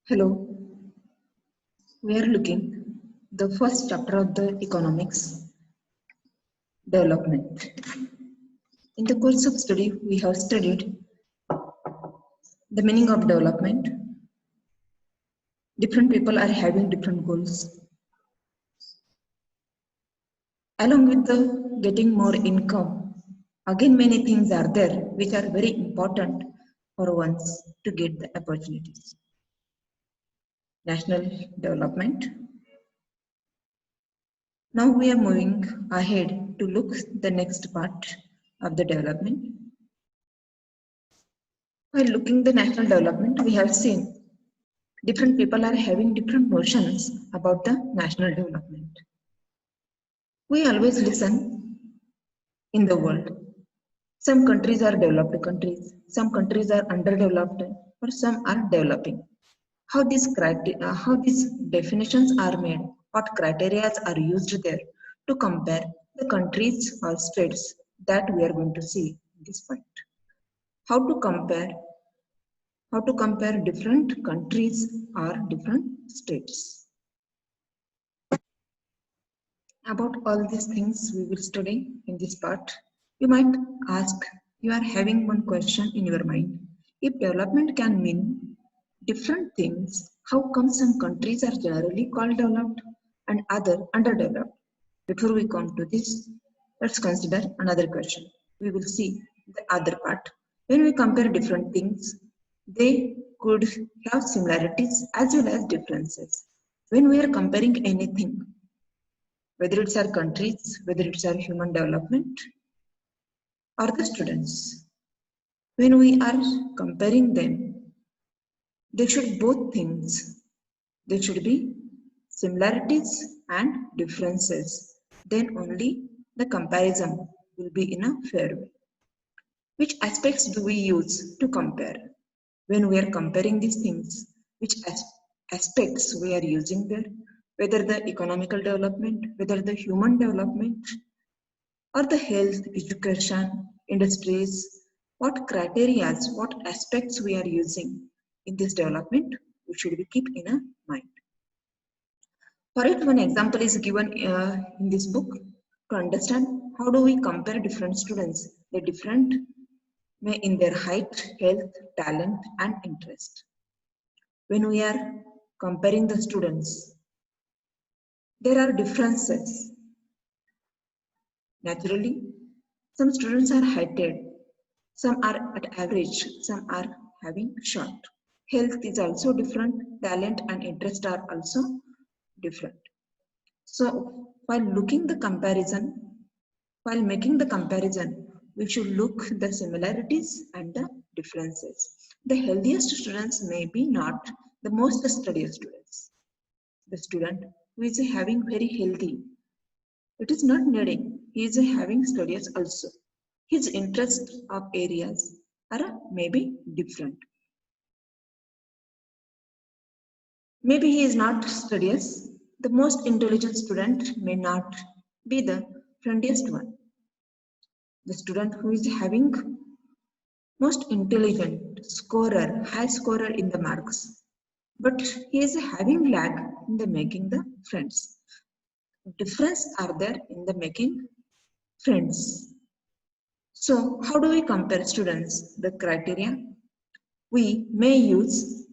Hello, we are looking the first chapter of the economics development. In the course of study, we have studied the meaning of development. Different people are having different goals. Along with the getting more income, again many things are there which are very important for ones to get the opportunities. National development. Now we are moving ahead to look the next part of the development. While looking the national development, we have seen different people are having different notions about the national development. We always listen in the world. Some countries are developed countries, some countries are underdeveloped, or some are developing. How these definitions are made, what criteria are used there to compare the countries or states that we are going to see in this point. How to compare different countries or different states. About all these things we will study in this part. You might ask, you are having one question in your mind. If development can mean different things, how come some countries are generally called developed and other underdeveloped? Before we come to this, let's consider another question. We will see the other part. When we compare different things, they could have similarities as well as differences. When we are comparing anything, whether it's our countries, whether it's our human development, or the students, when we are comparing them, they should both things. There should be similarities and differences. Then only the comparison will be in a fair way. Which aspects do we use to compare? When we are comparing these things, which aspects we are using there? Whether the economical development, whether the human development, or the health, education, industries, what criteria, what aspects we are using in this development, we should be keep in a mind. For it, one example is given in this book to understand how do we compare different students. They're different in their height, health, talent, and interest. When we are comparing the students, there are differences. Naturally, some students are heighted, some are at average, some are having short. Health is also different, talent and interest are also different. So while making the comparison, we should look the similarities and the differences. The healthiest students may be not the most studious students. The student who is having very healthy, it is not needing, he is having studious also. His interest of areas are maybe different. Maybe he is not studious. The most intelligent student may not be the friendliest one. The student who is having most intelligent scorer, high scorer in the marks, but he is having lag in the making the friends. Difference are there in the making friends. So how do we compare students? The criteria we may use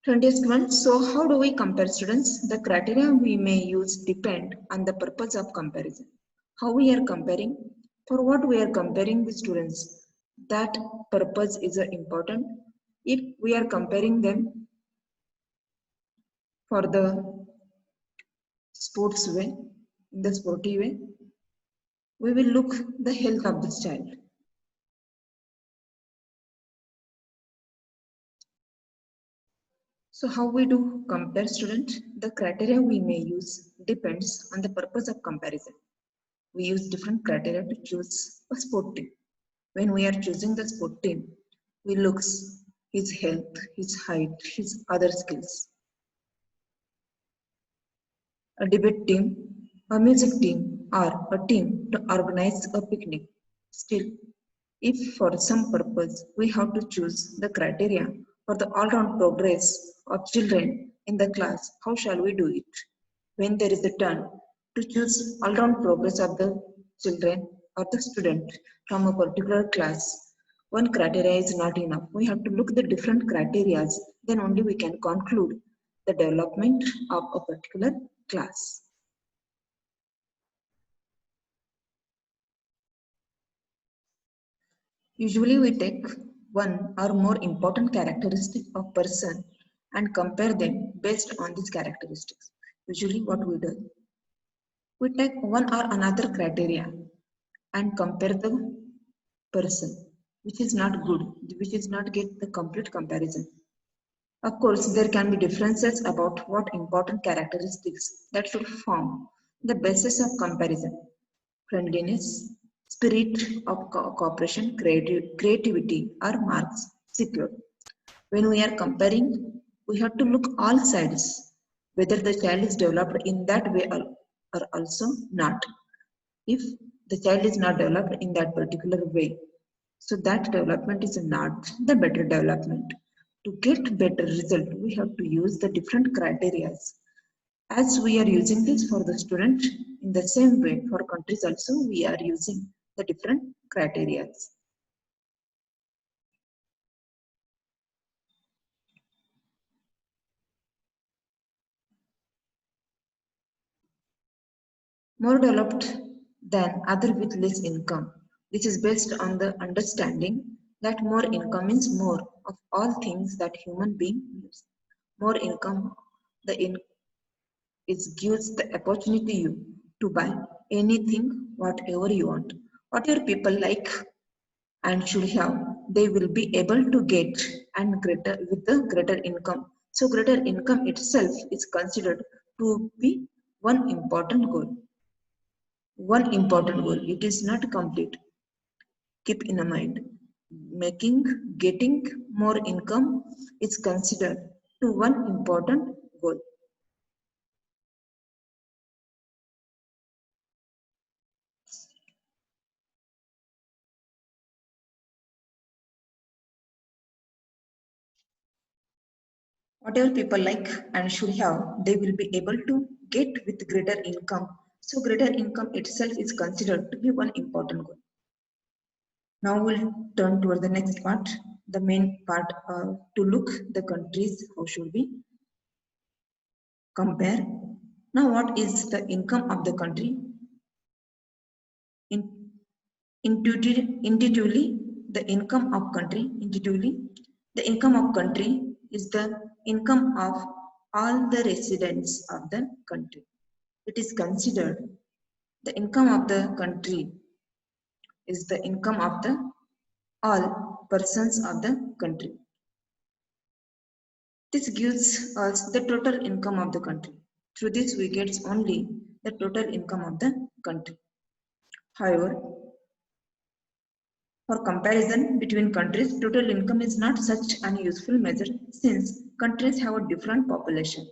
friendliest one. So how do we compare students? The criteria we may use depend on the purpose of comparison. How we are comparing, for what we are comparing the students, that purpose is important. If we are comparing them for the sports way, in the sporty way, we will look the health of this child. So how we do compare student? The criteria we may use depends on the purpose of comparison. We use different criteria to choose a sport team. When we are choosing the sport team, we look his health, his height, his other skills. a debate team, a music team, or a team to organize a picnic. Still, if for some purpose we have to choose the criteria for the all-round progress of children in the class, how shall we do it? When there is a turn to choose all-round progress of the children or the student from a particular class, one criteria is not enough. We have to look the different criteria, then only we can conclude the development of a particular class. Usually we take one or more important characteristic of person and compare them based on these characteristics. Usually what we do, we take one or another criteria and compare the person, which is not good, which is not get the complete comparison. Of course, there can be differences about what important characteristics that should form the basis of comparison. Friendliness, spirit of cooperation, creativity are marks secured. When we are comparing, we have to look all sides, whether the child is developed in that way or also not. If the child is not developed in that particular way, so that development is not the better development. To get better result, we have to use the different criteria. As we are using this for the student, in the same way for countries also we are using the different criteria. More developed than other with less income. This is based on the understanding that more income means more of all things that human being use. More income, the it gives the opportunity you to buy anything, whatever you want. Whatever people like and should have, they will be able to get and greater with the greater income. So greater income itself is considered to be one important goal. One important goal. It is not complete. Keep in mind. Getting more income is considered to one important goal. Whatever people like and should have, they will be able to get with greater income. So greater income itself is considered to be one important goal. Now we'll turn toward the next part, the main part to look the countries, how should we compare. Now what is the income of the country? In, intuitively, the income of country, intuitively, the income of country is the income of all the residents of the country. It is considered the income of the country is the income of the all persons of the country. This gives us the total income of the country. Through this we get only the total income of the country. However, for comparison between countries, total income is not such an useful measure since countries have a different population.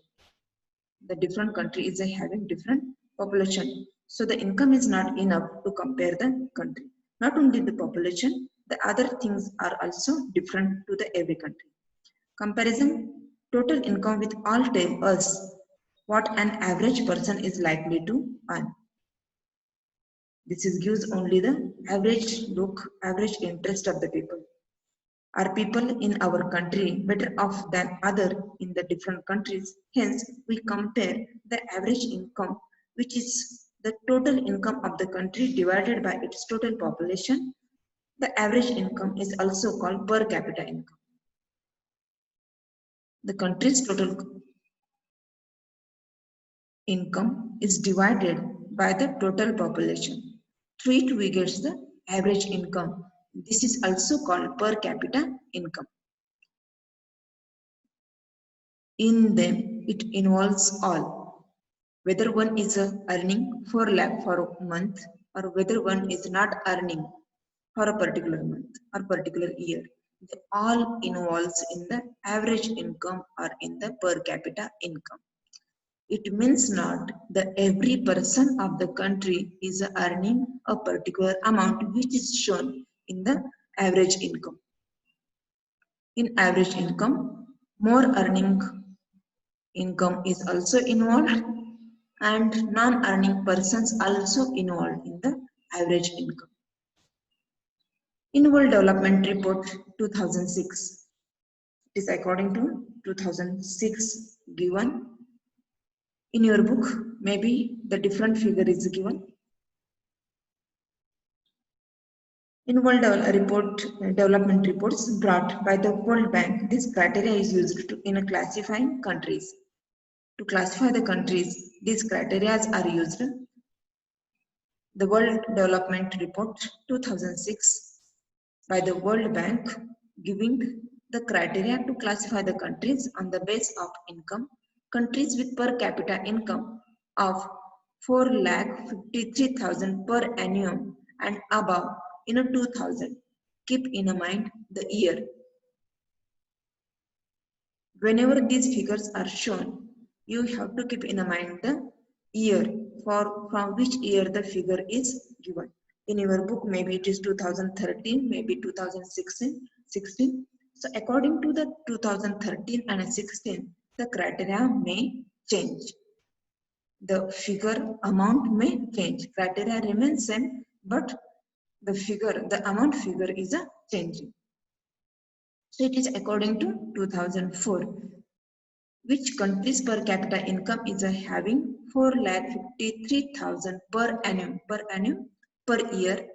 The different country is having different population. So the income is not enough to compare the country. Not only the population, the other things are also different to the every country. Comparison total income with all tell us what an average person is likely to earn. This is gives only the average interest of the people. Are people in our country better off than other in the different countries? Hence, we compare the average income, which is the total income of the country divided by its total population. The average income is also called per capita income. The country's total income is divided by the total population. Through it, we get the average income. This is also called per capita income. In them, it involves all. Whether one is earning for lakh for a month or whether one is not earning for a particular month or particular year, they all involves in the average income or in the per capita income. It means not that every person of the country is earning a particular amount which is shown in the average income. In average income, more earning income is also involved and non-earning persons also involved in the average income. In World Development Report 2006, it is according to 2006 given. In your book, maybe the different figure is given. In World Development Reports brought by the World Bank, this criteria is used in classifying countries. To classify the countries, these criteria are used. The World Development Report 2006 by the World Bank giving the criteria to classify the countries on the base of income. Countries with per capita income of 4,53,000 per annum and above in 2000. Keep in mind the year. Whenever these figures are shown, you have to keep in mind the year from which year the figure is given. In your book, maybe it is 2013, maybe 2016. So according to the 2013 and 16, the criteria may change. The figure amount may change. Criteria remains same, but the amount figure is changing. So it is according to 2004. Which countries per capita income is having 4,53,000 per annum per year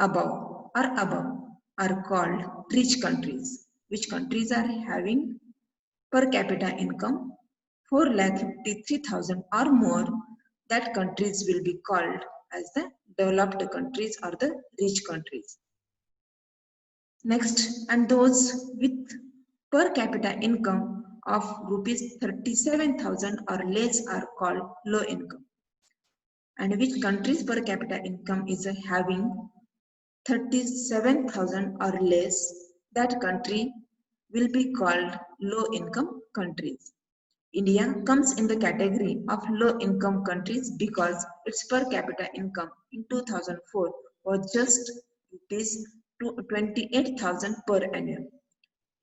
above are called rich countries. Which countries are having per capita income 4,53,000 or more, that countries will be called as the developed countries or the rich countries. Next, and those with per capita income of rupees 37,000 or less are called low income. And which countries per capita income is having 37,000 or less, that country will be called low income countries. India comes in the category of low income countries because its per capita income in 2004 was just rupees 28,000 per annum.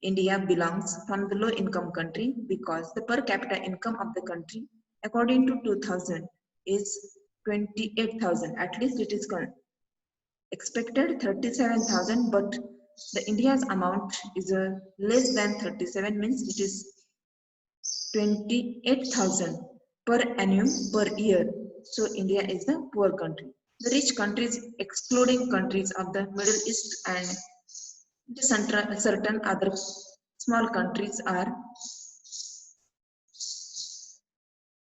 India belongs from the low income country because the per capita income of the country according to 2000 is 28,000. At least it is expected 37,000, but the India's amount is less than 37, means it is 28,000 per annum per year. So India is the poor country. The rich countries, excluding countries of the Middle East and certain other small countries, are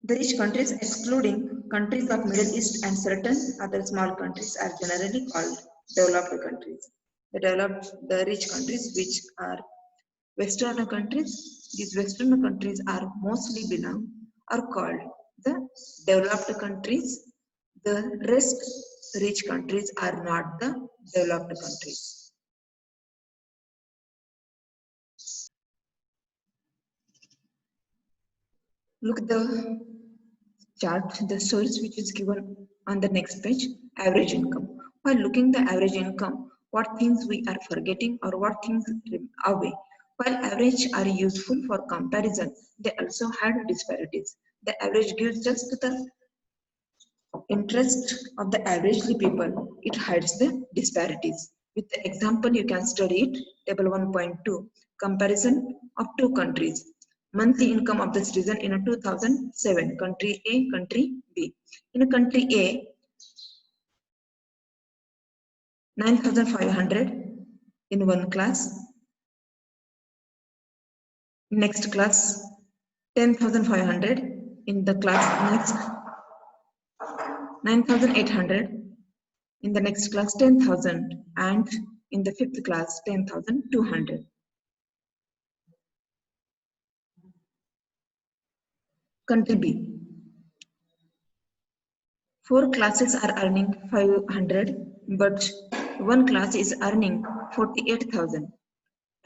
the rich countries excluding countries of Middle East and certain other small countries are generally called developed countries. The rich countries, which are Western countries, these Western countries are mostly called the developed countries. The rest rich countries are not the developed countries. Look the chart, the source which is given on the next page, average income. While looking the average income, what things we are forgetting or what things away. While average are useful for comparison, they also had disparities. The average gives just the interest of the average people. It hides the disparities. With the example, you can study it. Table 1.2, comparison of two countries. Monthly income of the citizen in 2007, country A, country B. In country A, 9,500 in one class. Next class, 10,500 in the class next. 9,800 in the next class, 10,000, and in the fifth class, 10,200. Country B. 4 classes are earning 500, but one class is earning 48,000.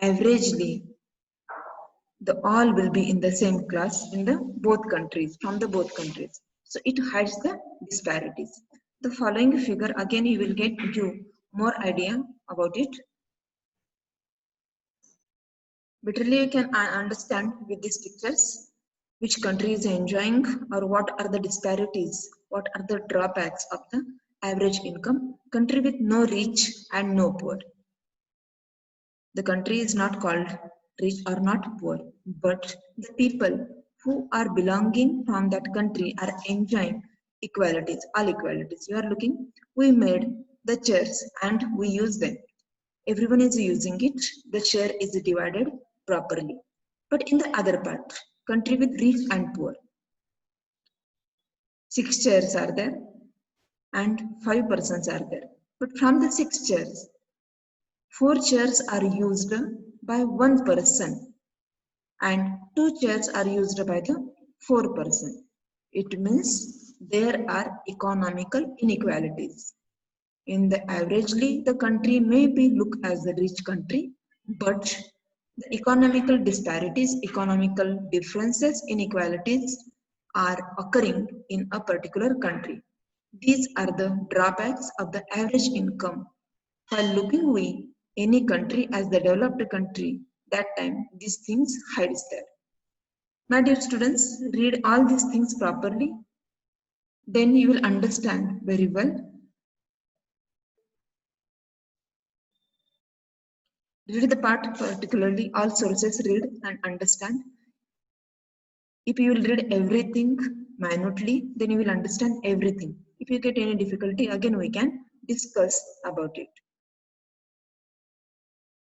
Averagely, the all will be in the same class in the both countries, from the both countries. So it hides the disparities. The following figure, again you will give more idea about it. Literally you can understand with these pictures which country is enjoying or what are the disparities, what are the drawbacks of the average income. Country with no rich and no poor. The country is not called rich or not poor, but the people who are belonging from that country are enjoying equalities, all equalities. You are looking, we made the chairs and we use them. Everyone is using it, the chair is divided properly. But in the other part, country with rich and poor, 6 chairs are there and 5 persons are there. But from the 6 chairs, 4 chairs are used by 1 person and 2 chairs are used by the 4 person. It means there are economical inequalities. In the averagely, the country may be looked as a rich country, but the economical disparities, economical differences, inequalities are occurring in a particular country. These are the drawbacks of the average income. While looking we any country as the developed country, that time these things hides there. My dear students, read all these things properly, then you will understand very well. Read the part particularly, all sources read and understand. If you will read everything minutely, then you will understand everything. If you get any difficulty, again we can discuss about it.